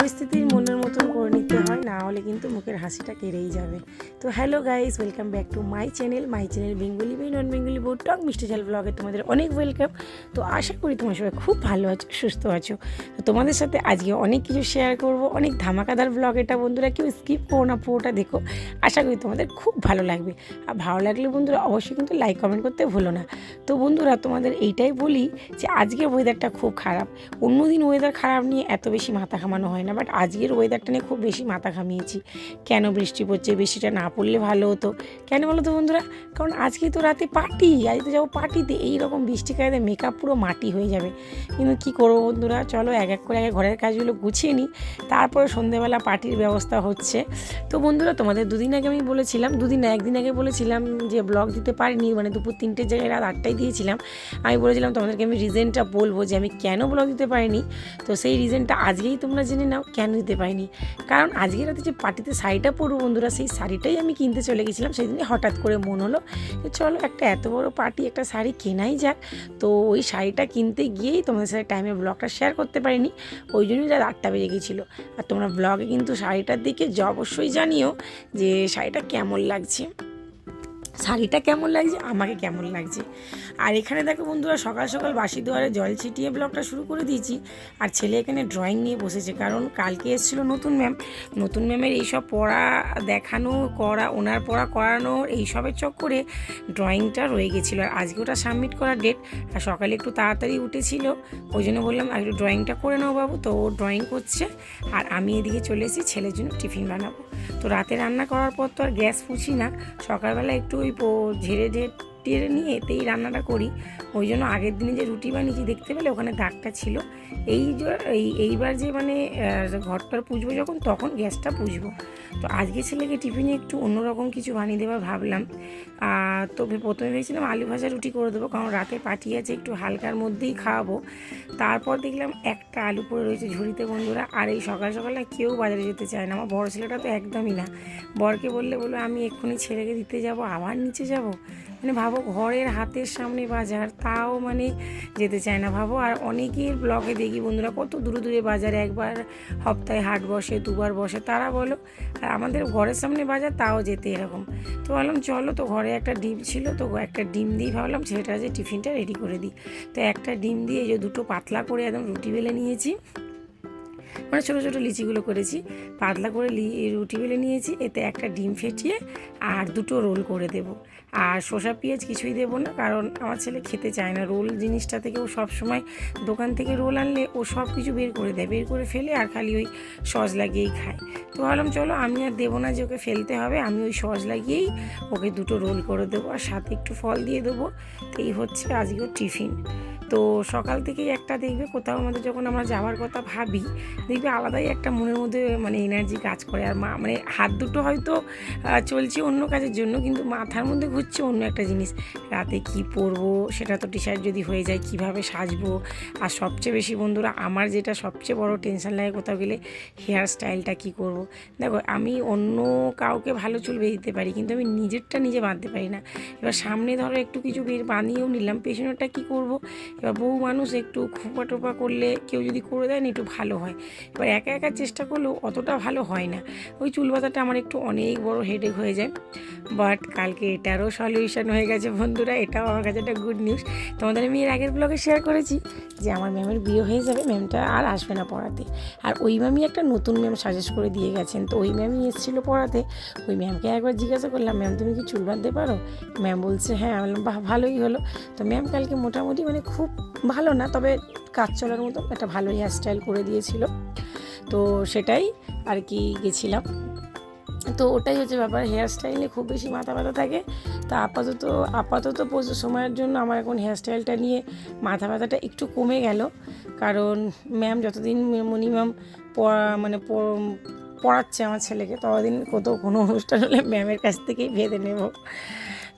পরিস্থিতির মনের মতন করে নিতে হয়, না হলে কিন্তু মুখের হাসিটা কেড়েই যাবে। তো hello guys, welcome back to my channel Bengali be non Bengali board টক মিষ্টি ঝাল ব্লগে তোমাদের অনেক ওয়েলকাম। তো আশা করি তোমার সবাই খুব ভালো আছো, সুস্থ আছো। তো তোমাদের সাথে আজকে অনেক কিছু শেয়ার করব, অনেক ধামাকাদার ব্লগ এটা। বন্ধুরা কেউ স্কিপ করো না, পুরোটা দেখো, আশা করি তোমাদের খুব ভালো লাগবে। আর ভালো লাগলে বন্ধুরা অবশ্যই কিন্তু লাইক কমেন্ট করতে ভুলো না। তো বন্ধুরা তোমাদের এইটাই বলি যে আজকের ওয়েদারটা খুব খারাপ। অন্যদিন ওয়েদার খারাপ নিয়ে এত বেশি মাথা ঘামানো হয় না, বাট আজকের ওয়েদারটা নিয়ে খুব বেশি মাথা ঘামিয়েছি। কেন বৃষ্টি পড়ছে, বৃষ্টিটা না পড়লে ভালো হতো। কেন বলো তো বন্ধুরা? কারণ আজকে তো রাতে পার্টি, আজ তো যাবো পার্টিতে, এইরকম বৃষ্টি কায়দে মেকআপ পুরো মাটি হয়ে যাবে। কিন্তু কী করবো বন্ধুরা, চলো এক এক করে আগে ঘরের কাজগুলো গুছিয়ে নিই, তারপরে সন্ধেবেলা পার্টির ব্যবস্থা হচ্ছে। তো বন্ধুরা তোমাদের দুদিন আগে আমি বলেছিলাম, একদিন আগে বলেছিলাম যে ব্লগ দিতে পারিনি, মানে দুপুর 3টের জায়গায় রাত 8টায় দিয়েছিলাম। আমি বলেছিলাম তোমাদেরকে আমি রিজনটা বলবো যে আমি কেন ব্লগ দিতে পারিনি। তো সেই রিজনটা আজকেই তোমরা জেনে নাও কেন দিতে পারিনি। কারণ আজকের রাতে যে পার্টিতে শাড়িটা পরবো বন্ধুরা, সেই শাড়িটাই আমি কিনতে চলে গেছিলাম। সেই দিনে হঠাৎ করে মন হলো যে চলো একটা এত বড় পার্টি, একটা শাড়ি কেনাই যাক। তো ওই শাড়িটা কিনতে গিয়েই তোমাদের সাথে টাইমে ব্লগটা শেয়ার করতে পারিনি, ওই জন্যই রাত 8টা বেজে গিয়েছিলো। আর তোমরা ব্লগে কিন্তু শাড়িটার দিকে অবশ্যই জানিও যে শাড়িটা কেমন লাগছে, শাড়িটা কেমন লাগছে, আমাকে কেমন লাগছে। আর এখানে দেখো বন্ধুরা, সকাল সকাল বাসি দুয়ারে জল ছিটিয়ে ব্লগটা শুরু করে দিয়েছি। আর ছেলে এখানে ড্রয়িং নিয়ে বসেছে, কারণ কালকে এসেছিলো নতুন ম্যামের এইসব পড়া দেখানো করা, ওনার পড়া করানো, এইসবের চক্করে ড্রয়িংটা রয়ে গেছিলো। আর আজকে ওটা সাবমিট করার ডেট। আর সকালে একটু তাড়াতাড়ি উঠেছিল, ওই জন্য বললাম আর একটু ড্রয়িংটা করে নাও বাবু। তো ও ড্রয়িং করছে, আর আমি এদিকে চলে এসেছি ছেলের জন্য টিফিন বানাবো। তো রাতে রান্না করার পর তো আর গ্যাস পুছি না, সকালবেলা একটু ওই ঝেড়ে টেরে নিয়ে এতেই রান্নাটা করি। ওই জন্য আগের দিনে যে রুটি বানিয়েছি দেখতে পেলে ওখানে দাগটা ছিল। এইবার যে মানে ঘরটার পুজবো যখন, তখন গ্যাসটা পুজবো। তো আজকে ছেলেকে টিফিনে একটু অন্যরকম কিছু বানিয়ে দেওয়ার ভাবলাম। তো প্রথমে ভেবেছিলাম আলু ভাজা রুটি করে দেবো, কারণ রাতে পার্টি আছে, একটু হালকার মধ্যেই খাওয়াবো। তারপর দেখলাম একটা আলু পড়ে রয়েছে ঝুড়িতে বন্ধুরা। আর এই সকাল সকাল না কেউ বাজারে যেতে চায় না, আমার বড় ছেলেটা তো একদমই না। বরকে বললে আমি এক্ষুনি ছেলেকে দিতে যাব, আবার নিচে যাব। মানে ভাবো, ঘরের হাতের সামনে বাজার, তাও মানে যেতে চায় না ভাবো। আর অনেকের ব্লগে দেখি বন্ধুরা কত দূরে দূরে বাজারে, একবার সপ্তাহে হাট বসে, দুবার বসে, তারা বলো। আর আমাদের ঘরের সামনে বাজার, তাও যেতে এরকম। তো ভাবলাম চলো, তো ঘরে একটা ডিম ছিল, তো একটা ডিম দিয়ে ভাবলাম ছেলেটা যে টিফিনটা রেডি করে দিই। তো একটা ডিম দিয়ে যে দুটো পাতলা করে একদম রুটি বেলে নিয়েছি, মানে ছোটো ছোটো লিচিগুলো করেছি, পাতলা করে রুটি বেলে নিয়েছি। এতে একটা ডিম ফেটিয়ে আর দুটো রোল করে দেব। আর শসা পেঁয়াজ কিছুই দেবো না, কারণ আমার ছেলে খেতে চায় না রোল জিনিসটা থেকে। ও সবসময় দোকান থেকে রোল আনলে ও সব কিছু বের করে দেয়, বের করে ফেলে আর খালি ওই সস লাগিয়েই খায়। তো ভাবলাম চলো আমি আর দেবো না যে ওকে ফেলতে হবে, আমি ওই সস লাগিয়েই ওকে দুটো রোল করে দেবো, আর সাথে একটু ফল দিয়ে দেবো। এই হচ্ছে আজকেও টিফিন। তো সকাল থেকেই একটা দেখবে, কোথাও আমাদের যখন আমরা যাওয়ার কথা ভাবি, দেখবে আলাদাই একটা মনের মধ্যে মানে এনার্জি কাজ করে। আর মানে হাত দুটো হয়তো চলছে অন্য কাজের জন্য, কিন্তু মাথার মধ্যে ঘুরছে অন্য একটা জিনিস, রাতে কি পরবো সেটা তো ডিসাইড যদি হয়ে যায়, কিভাবে সাজবো। আর সবচেয়ে বেশি বন্ধুরা আমার যেটা সবচেয়ে বড় টেনশন লাগে কোথাও গেলে, হেয়ার স্টাইলটা কী করব। দেখো আমি অন্য কাউকে ভালো চুল বেঁধে দিতে পারি, কিন্তু আমি নিজেরটা নিজে বাঁধতে পারি না। এবার সামনে ধরো একটু কিছু বানিয়েও নিলাম, পেছনেরটা কী করব। এবার বউ মানুষ একটু খোপা টোপা করলে কেউ যদি করে দেয় না, একটু ভালো হয়। এবার একা একা চেষ্টা করলেও অতটা ভালো হয় না। ওই চুল বাঁধাটা আমার একটু অনেক বড় হেডেক হয়ে যায়। বাট কালকে এটারও সলিউশন হয়ে গেছে বন্ধুরা, এটাও আমার কাছে একটা গুড নিউজ। তোমাদের আমি এর আগের ব্লগে শেয়ার করেছি যে আমার ম্যামের বিয়ে হয়ে যাবে, ম্যামটা আর আসবে না পড়াতে। আর ওই ম্যামই একটা নতুন ম্যাম সাজেস্ট করে দিয়ে গেছেন। তো ওই ম্যামই এসেছিলো পড়াতে। ওই ম্যামকে একবার জিজ্ঞাসা করলাম, ম্যাম তুমি কি চুল বাঁধতে পারো? ম্যাম বলছে হ্যাঁ। আমি বললাম বাহ, ভালোই হলো। তো ম্যাম কালকে মোটামুটি মানে খুব ভালো না, তবে কাজ চলার মতো একটা ভালো হেয়ারস্টাইল করে দিয়েছিল। তো সেটাই আর কি গেছিলাম। তো ওটাই হচ্ছে ব্যাপার, হেয়ারস্টাইলে খুব বেশি মাথা ব্যথা থাকে। তা আপাতত সময়ের জন্য আমার এখন হেয়ারস্টাইলটা নিয়ে মাথা ব্যথাটা একটু কমে গেল। কারণ ম্যাম যতদিন মিনিমাম পড়াচ্ছে আমার ছেলেকে, ততদিন কোনো অনুষ্ঠান হলে ম্যামের কাছ থেকেই ভেদে নেব।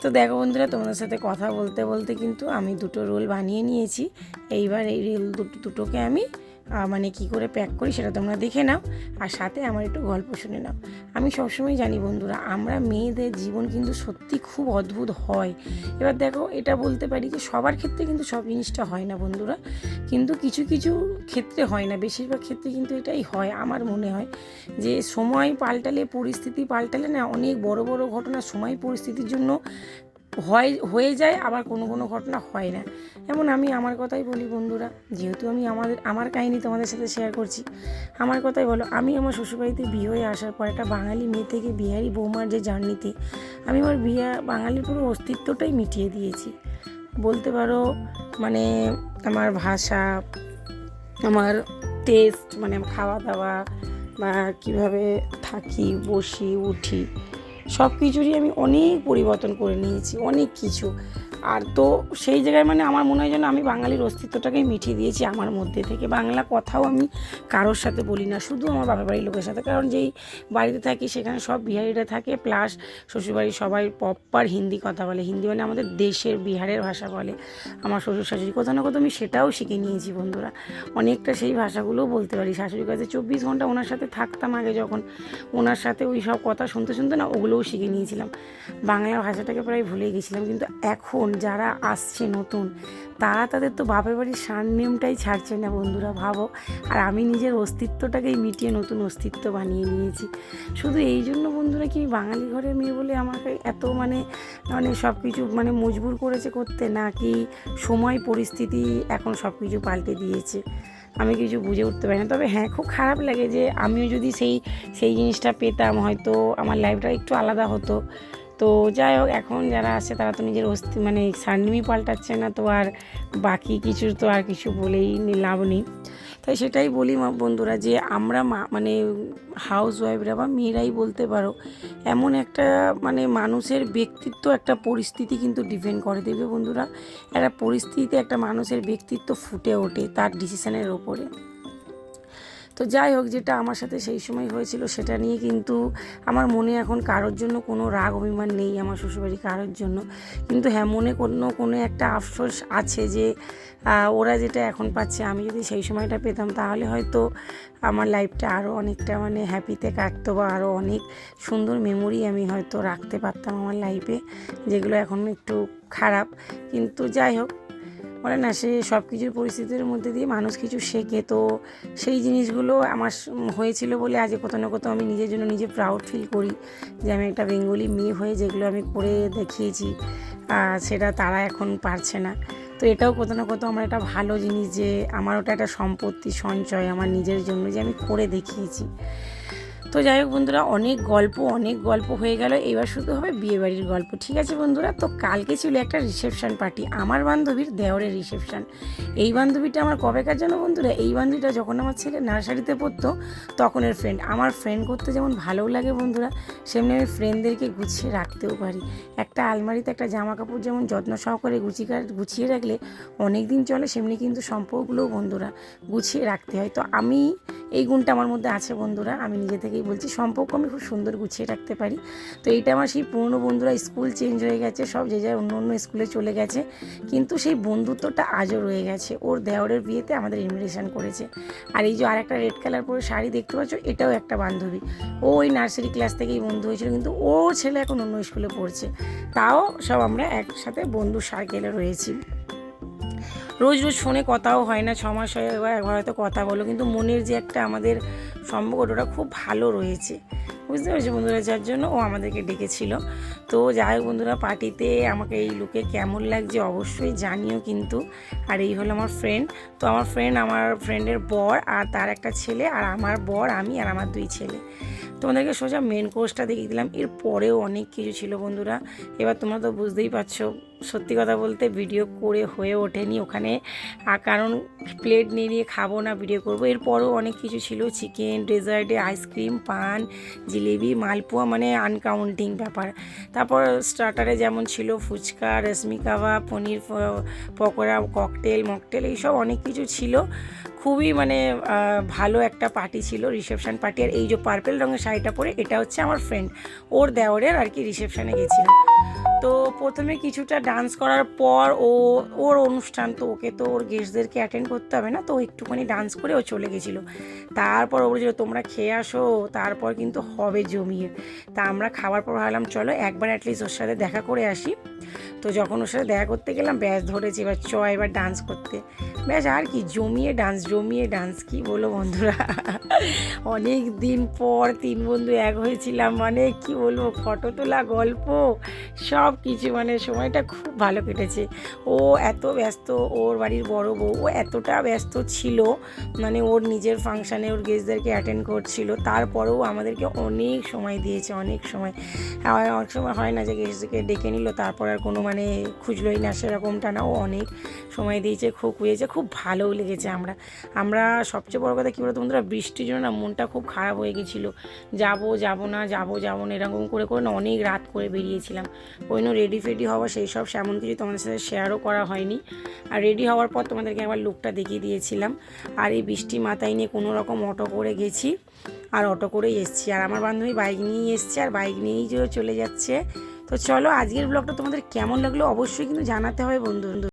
তো দেখো বন্ধুরা, তোমাদের সাথে কথা বলতে বলতে কিন্তু আমি দুটো রোল বানিয়ে নিয়েছি। এইবার এই রোল দুটোকে আমি মানে কি করে প্যাক করি সেটা তোমরা দেখে নাও, আর সাথে আমার একটু গল্প শুনে নাও। আমি সবসময় জানি বন্ধুরা, আমরা মেয়েদের জীবন কিন্তু সত্যি খুব অদ্ভুত হয়। এবার দেখো, এটা বলতে পারি যে সবার ক্ষেত্রে কিন্তু সব জিনিসটা হয় না বন্ধুরা, কিন্তু কিছু কিছু ক্ষেত্রে হয় না, বেশিরভাগ ক্ষেত্রে কিন্তু এটাই হয়। আমার মনে হয় যে সময় পাল্টালে, পরিস্থিতি পাল্টালে না, অনেক বড় বড় ঘটনা সময় পরিস্থিতির জন্য হয়ে যায়, আবার কোনো কোনো ঘটনা হয় না। যেমন আমি আমার কথাই বলি বন্ধুরা, যেহেতু আমি আমার কাহিনী তোমাদের সাথে শেয়ার করছি, আমার কথাই বলো। আমি আমার শ্বশুরবাড়িতে বিয়ে হয়ে আসার পর একটা বাঙালি মেয়ে থেকে বিহারি বৌমার যে জার্নিতে আমি আমার বাঙালির পুরো অস্তিত্বটাই মিটিয়ে দিয়েছি বলতে পারো। মানে আমার ভাষা, আমার টেস্ট, মানে খাওয়া দাওয়া বা কীভাবে থাকি, বসি, উঠি, সব কিছুরই আমি অনেক পরিবর্তন করে নিয়েছি, অনেক কিছু। আর তো সেই জায়গায় মানে আমার মনে হয় যেন আমি বাঙালির অস্তিত্বটাকেই মিটিয়ে দিয়েছি আমার মধ্যে থেকে। বাংলা কথাও আমি কারোর সাথে বলি না, শুধু আমার বাবার বাড়ির লোকের সাথে, কারণ যেই বাড়িতে থাকি সেখানে সব বিহারিরা থাকে, প্লাস শ্বশুরবাড়ির সবাই প্রপার হিন্দি কথা বলে। হিন্দি মানে আমাদের দেশের বিহারের ভাষা বলে আমার শ্বশুর শাশুড়ি। কোথাও না কোথাও আমি সেটাও শিখে নিয়েছি বন্ধুরা, অনেকটা সেই ভাষাগুলোও বলতে পারি। শাশুড়ির কাছে 24 ঘন্টা ওনার সাথে থাকতাম আগে, যখন ওনার সাথে ওই সব কথা শুনতে শুনতে না ওগুলোও শিখে নিয়েছিলাম। বাংলা ভাষাটাকে প্রায় ভুলে গেছিলাম। কিন্তু এখন যারা আসছে নতুন, তারা তাদের তো বাপের বাড়ির সারনেমটাই ছাড়ছে না বন্ধুরা, ভাবো। আর আমি নিজের অস্তিত্বটাকেই মিটিয়ে নতুন অস্তিত্ব বানিয়ে নিয়েছি। শুধু এই জন্য বন্ধুরা কি বাঙালি ঘরের মেয়ে বলে আমাকে এত মানে মানে সব কিছু মানে মজবুর করেছে করতে, নাকি সময় পরিস্থিতি এখন সব কিছু পাল্টে দিয়েছে, আমি কিছু বুঝে উঠতে পারি না। তবে হ্যাঁ, খুব খারাপ লাগে যে আমিও যদি সেই জিনিসটা পেতাম, হয়তো আমার লাইফটা একটু আলাদা হতো। তো যাই হোক, এখন যারা আছে তারা তো নিজের মানে সারনেমই পাল্টাচ্ছে না, তো আর বাকি কিছুর তো আর কিছু বলেই লাভ নেই। তাই সেটাই বলি বন্ধুরা, যে আমরা মানে হাউস ওয়াইফরা বা মেয়েরাই বলতে পারো, এমন একটা মানে মানুষের ব্যক্তিত্ব একটা পরিস্থিতি কিন্তু ডিপেন্ড করে দেবে বন্ধুরা। একটা পরিস্থিতিতে একটা মানুষের ব্যক্তিত্ব ফুটে ওঠে তার ডিসিশনের ওপরে। তো যাই হোক, যেটা আমার সাথে সেই সময় হয়েছিল সেটা নিয়ে কিন্তু আমার মনে এখন কারোর জন্য কোনো রাগ অভিমান নেই, আমার শ্বশুরবাড়ি কারোর জন্য। কিন্তু হ্যাঁ, মনে কোনো একটা আফসোস আছে যে ওরা যেটা এখন পাচ্ছে, আমি যদি সেই সময়টা পেতাম তাহলে হয়তো আমার লাইফটা আরও অনেকটা মানে হ্যাপিতে কাটতো, বা আরও অনেক সুন্দর মেমোরি আমি হয়তো রাখতে পারতাম আমার লাইফে, যেগুলো এখন একটু খারাপ। কিন্তু যাই হোক, বলে না, সে সব কিছুর পরিস্থিতির মধ্যে দিয়ে মানুষ কিছু শেখে। তো সেই জিনিসগুলো আমার হয়েছিল বলে আজ কোথাও না কোথাও আমি নিজের জন্য নিজে প্রাউড ফিল করি যে আমি একটা বেঙ্গলি মেয়ে হয়ে যেগুলো আমি করে দেখিয়েছি, সেটা তারা এখন পারছে না। তো এটাও কোথাও না কোথাও আমার একটা ভালো জিনিস, যে আমার ওটা একটা সম্পত্তি সঞ্চয় আমার নিজের জন্য, যে আমি করে দেখিয়েছি। তো যাই হোক বন্ধুরা, অনেক গল্প হয়ে গেল, এবার শুধু হবে বিয়েবাড়ির গল্প। ঠিক আছে বন্ধুরা, তো কালকে ছিল একটা রিসেপশন পার্টি, আমার বান্ধবীর দেওরের রিসেপশন। এই বান্ধবীটা আমার কবেকার জন্য বন্ধুরা, এই বান্ধবীটা যখন আমার ছেলে নার্সারিতে পড়তো তখনের ফ্রেন্ড। আমার ফ্রেন্ড করতে যেমন ভালোও লাগে বন্ধুরা, সেমনি আমি ফ্রেন্ডদেরকে গুছিয়ে রাখতেও পারি। একটা আলমারিতে একটা জামা কাপড় যেমন যত্ন সহকারে গুছিয়ে রাখলে অনেক দিন চলে, সেমনি কিন্তু সম্পর্কগুলোও বন্ধুরা গুছিয়ে রাখতে হয়। তো আমি এই গুণটা আমার মধ্যে আছে বন্ধুরা, আমি নিজে থেকেই বলছি, সম্পর্ক আমি খুব সুন্দর গুছিয়ে রাখতে পারি। তো এইটা আমার সেই পুরনো বন্ধুরা, স্কুল চেঞ্জ হয়ে গেছে, সব যে যার অন্য অন্য স্কুলে চলে গেছে, কিন্তু সেই বন্ধুত্বটা আজও রয়ে গেছে। ওর দেওরের বিয়েতে আমাদের ইনভিটেশন করেছে। আর এই যে আর একটা রেড কালার পরে শাড়ি দেখতে পাচ্ছ, এটাও একটা বান্ধবী। ও ওই নার্সারি ক্লাস থেকেই বন্ধু হয়েছিল, কিন্তু ওর ছেলে এখন অন্য স্কুলে পড়ছে, তাও সব আমরা একসাথে বন্ধু সার্কেলে রয়েছি। রোজ ফোনে কথাও হয় না, 6 মাস হয়ে একবার হয়তো কথা বলো, কিন্তু মনের যে একটা আমাদের সম্পর্কটা খুব ভালো রয়েছে, বুঝতে পেরেছি বন্ধুরা, যার জন্য ও আমাদেরকে ডেকেছিল। তো যাই হোক বন্ধুরা, পার্টিতে আমাকে এই লুকে কেমন লাগছে অবশ্যই জানিও কিন্তু। আর এই হলো আমার ফ্রেন্ড। তো আমার ফ্রেন্ডের বর আর তার একটা ছেলে, আর আমার বর, আমি আর আমার 2 ছেলে। তোমাদেরকে সোজা মেন কোর্সটা দেখিয়ে দিলাম, এর পরেও অনেক কিছু ছিল বন্ধুরা। এবার তোমরা তো বুঝতেই পারছো, সত্যি কথা বলতে ভিডিও করে হয়ে ওঠেনি ওখানে, কারণ প্লেট নিয়ে খাবো না, ভিডিও করবো। এরপরেও অনেক কিছু ছিল, চিকেন, ডেজার্টে আইসক্রিম, পান, জিলেবি, মালপোয়া, মানে আনকাউন্টিং ব্যাপার। তারপর স্টার্টারে যেমন ছিল ফুচকা, রেশমি কাবাব, পনির পকোড়া, ককটেল, মকটেল, এইসব অনেক কিছু ছিল। খুবই মানে ভালো একটা পার্টি ছিল, রিসেপশন পার্টি। আর এই যে পার্পেল রঙের শাড়িটা পরে এটা হচ্ছে আমার ফ্রেন্ড, ওর দেওরের আর কি রিসেপশানে গেছিলাম। তো প্রথমে কিছুটা ডান্স করার পর ওর অনুষ্ঠান, তো ওকে তো ওর গেস্টদেরকে অ্যাটেন্ড করতে হবে না, তো একটুখানি ডান্স করে ও চলে গেছিলো। তারপর ও বলেছিল তোমরা খেয়ে আসো, তারপর কিন্তু হবে জমিয়ে। তা আমরা খাবার পর ভাবলাম চলো একবার অ্যাটলিস্ট ওর সাথে দেখা করে আসি। তো যখন ওর সাথে দেখা করতে গেলাম ব্যাস ধরেছি এবার এবার ডান্স করতে। ব্যাস আর কি জমিয়ে ডান্স কি বলো বন্ধুরা। অনেক দিন পর 3 বন্ধু এক হয়েছিলাম, মানে কি বলবো, ফটো তোলা, গল্প, সব কিছু, মানে সময়টা খুব ভালো কেটেছে। ও এত ব্যস্ত, ওর বাড়ির বড় বউ, ও এতটা ব্যস্ত ছিল, মানে ওর নিজের ফাংশানে ওর গেস্টদেরকে অ্যাটেন্ড করছিল, তারপরেও আমাদেরকে অনেক সময় দিয়েছে, অনেক সময়। অনেক সময় হয় না যে গেস্টদেরকে ডেকে নিল তারপর আর কোনো মানে খুঁজলোই না, সেরকমটা না, ও অনেক সময় দিয়েছে, খুব খুঁজেছে, খুব ভালোও লেগেছে। আমরা সবচেয়ে বড় কথা কী বলতো বন্ধুরা, বৃষ্টির জন্য না মনটা খুব খারাপ হয়ে গেছিলো, যাবো না এরকম করে না অনেক রাত করে বেরিয়েছিলাম। ওই জন্য রেডি ফেডি হওয়া সেই সব সেমন কিছু তোমাদের সাথে শেয়ারও করা হয়নি। আর রেডি হওয়ার পর তোমাদেরকে একবার লুকটা দেখিয়ে দিয়েছিলাম। আর এই বৃষ্টি মাথায় নিয়ে কোনো রকম অটো করে গেছি, আর অটো করেই এসছি। আর আমার বান্ধবী বাইক নিয়েই এসছে, আর বাইক নিয়েই চলে যাচ্ছে। তো চলো আজকের ব্লগটা তোমাদের কেমন লাগলো অবশ্যই কিন্তু জানাতে হবে বন্ধু।